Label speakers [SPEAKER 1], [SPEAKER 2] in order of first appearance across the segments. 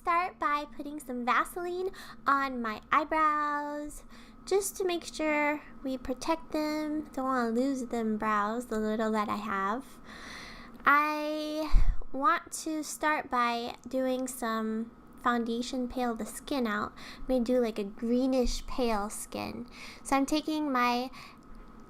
[SPEAKER 1] start by putting some Vaseline on my eyebrows just to make sure we protect them. Don't want to lose them brows, the little that I have. I want to start by doing some foundation pale the skin out. I'm going to do like a greenish pale skin. So I'm taking my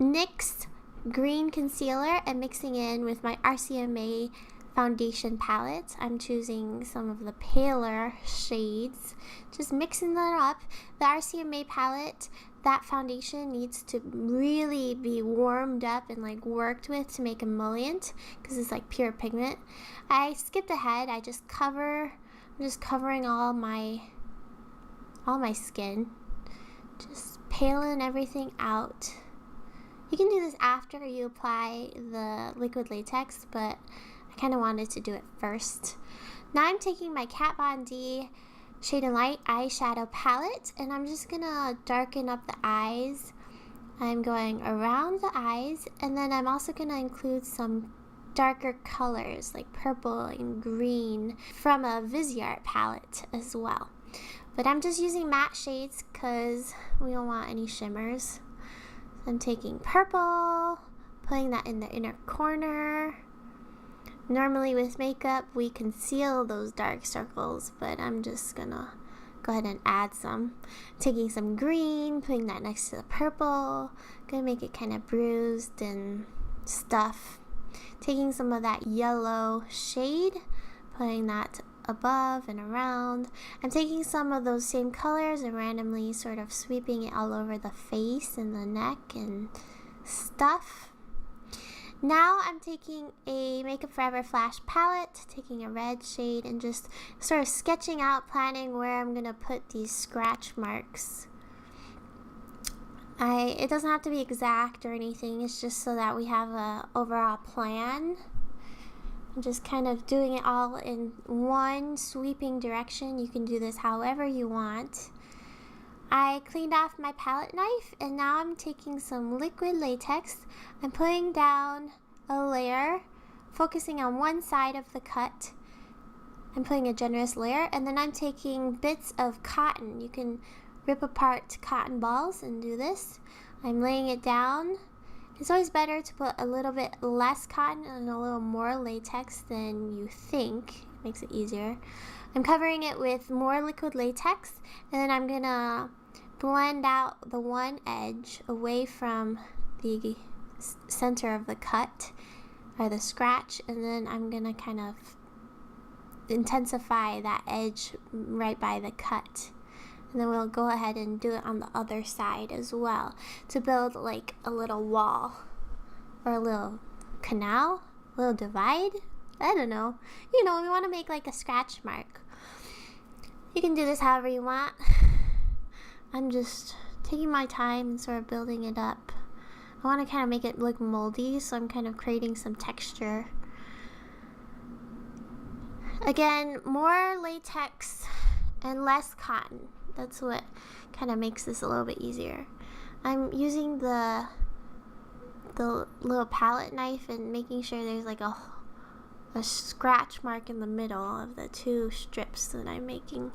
[SPEAKER 1] NYX green concealer and mixing in with my RCMA foundation palette. I'm choosing some of the paler shades, just mixing them up. The RCMA palette, that foundation needs to really be warmed up and like worked with to make emollient because it's like pure pigment. I skipped ahead. I'm just covering all my skin, just paling everything out. You can do this after you apply the liquid latex, but I kind of wanted to do it first. Now I'm taking my Kat Von D Shade and Light eyeshadow palette, and I'm just gonna darken up the eyes. I'm going around the eyes, and then I'm also gonna include some darker colors like purple and green from a Viseart palette as well. But I'm just using matte shades because we don't want any shimmers. I'm taking purple, putting that in the inner corner. Normally with makeup we conceal those dark circles, but I'm just gonna go ahead and add some. Taking some green, putting that next to the purple, gonna make it kind of bruised and stuff. Taking some of that yellow shade, putting that above and around. I'm taking some of those same colors and randomly sort of sweeping it all over the face and the neck and stuff. Now I'm taking a Makeup Forever Flash palette, taking a red shade and just sort of sketching out, planning where I'm going to put these scratch marks. It doesn't have to be exact or anything, it's just so that we have a overall plan. I'm just kind of doing it all in one sweeping direction. You can do this however you want. I cleaned off my palette knife, and now I'm taking some liquid latex. I'm putting down a layer, focusing on one side of the cut. I'm putting a generous layer, and then I'm taking bits of cotton. You can rip apart cotton balls and do this. I'm laying it down. It's always better to put a little bit less cotton and a little more latex than you think. It makes it easier. I'm covering it with more liquid latex, and then I'm gonna blend out the one edge away from the center of the cut or the scratch, and then I'm gonna kind of intensify that edge right by the cut. And then we'll go ahead and do it on the other side as well to build like a little wall or a little canal, a little divide. I don't know. You know, we want to make like a scratch mark. You can do this however you want. I'm just taking my time and sort of building it up. I want to kind of make it look moldy, so I'm kind of creating some texture. Again, more latex and less cotton. That's what kind of makes this a little bit easier. I'm using the little palette knife and making sure there's like a scratch mark in the middle of the two strips that I'm making.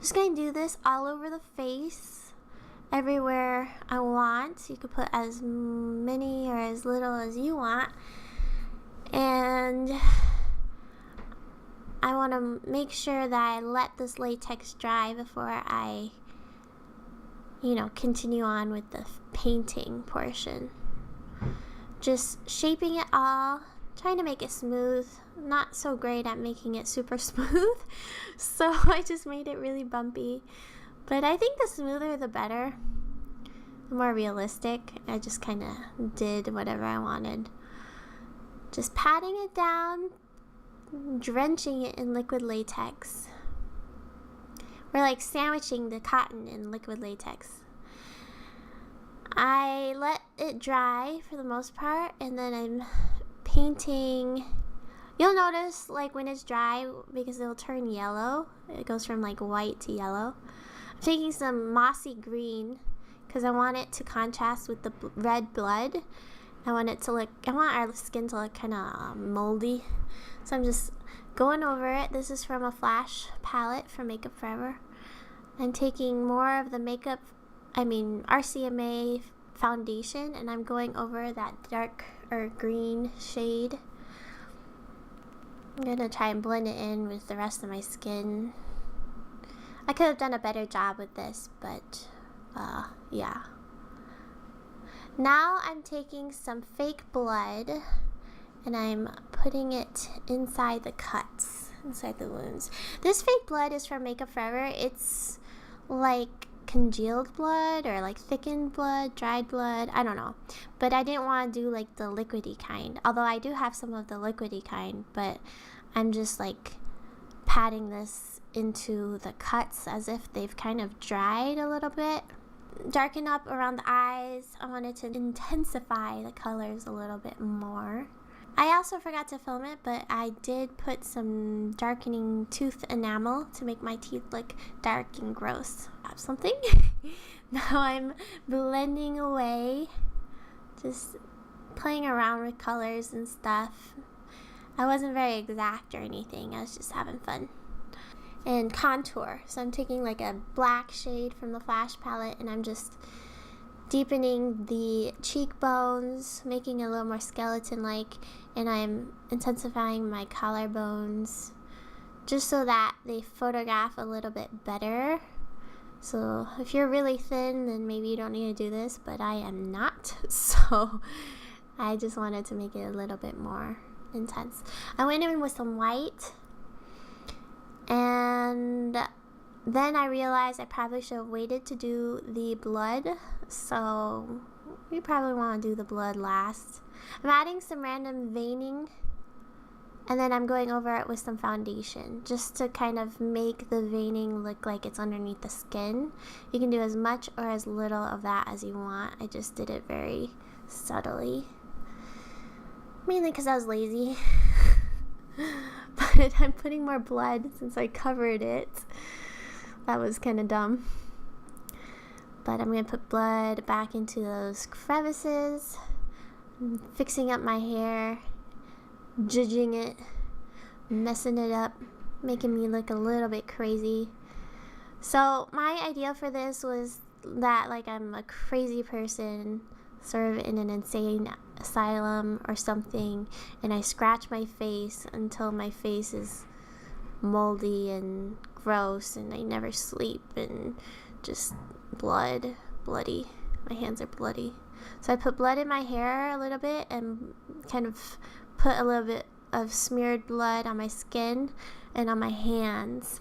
[SPEAKER 1] Just going to do this all over the face, everywhere I want. You could put as many or as little as you want. And I want to make sure that I let this latex dry before I, continue on with the painting portion. Just shaping it all, trying to make it smooth. Not so great at making it super smooth, so I just made it really bumpy. But I think the smoother the better, the more realistic. I just kind of did whatever I wanted. Just patting it down, drenching it in liquid latex. We're like sandwiching the cotton in liquid latex. I let it dry for the most part, and then I'm painting. You'll notice like when it's dry, because it'll turn yellow. It goes from like white to yellow. I'm taking some mossy green because I want it to contrast with the red blood. I want our skin to look kind of moldy. So I'm just going over it. This is from a Flash palette from Makeup Forever. I'm taking more of the RCMA foundation, and I'm going over that dark or green shade. I'm gonna try and blend it in with the rest of my skin. I could have done a better job with this, but yeah. Now I'm taking some fake blood and I'm putting it inside the cuts, inside the wounds. This fake blood is from Makeup Forever. It's like congealed blood or like thickened blood, dried blood, I don't know. But I didn't want to do like the liquidy kind, although I do have some of the liquidy kind, but I'm just like patting this into the cuts as if they've kind of dried a little bit. Darken up around the eyes. I wanted to intensify the colors a little bit more. I also forgot to film it, but I did put some darkening tooth enamel to make my teeth look dark and gross. Have something. Now I'm blending away, just playing around with colors and stuff. I wasn't very exact or anything. I was just having fun. And contour. So I'm taking like a black shade from the Flash palette and I'm just deepening the cheekbones, making it a little more skeleton-like, and I'm intensifying my collarbones just so that they photograph a little bit better. So if you're really thin, then maybe you don't need to do this, but I am not, so I just wanted to make it a little bit more intense. I went in with some white, and then I realized I probably should have waited to do the blood, so we probably want to do the blood last. I'm adding some random veining, and then I'm going over it with some foundation, just to kind of make the veining look like it's underneath the skin. You can do as much or as little of that as you want. I just did it very subtly, mainly because I was lazy. But I'm putting more blood since I covered it. That was kind of dumb. But I'm going to put blood back into those crevices. I'm fixing up my hair, judging it, messing it up, making me look a little bit crazy. So my idea for this was that like I'm a crazy person sort of in an insane asylum or something, and I scratch my face until my face is moldy and gross and I never sleep and just bloody. My hands are bloody. So I put blood in my hair a little bit and kind of put a little bit of smeared blood on my skin and on my hands.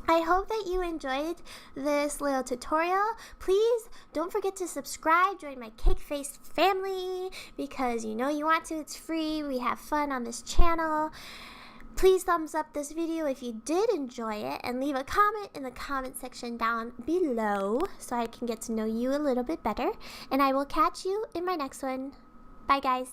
[SPEAKER 1] I hope that you enjoyed this little tutorial. Please don't forget to subscribe, join my Cake Face family, because you know you want to, it's free, we have fun on this channel. Please thumbs up this video if you did enjoy it, and leave a comment in the comment section down below so I can get to know you a little bit better. And I will catch you in my next one. Bye guys.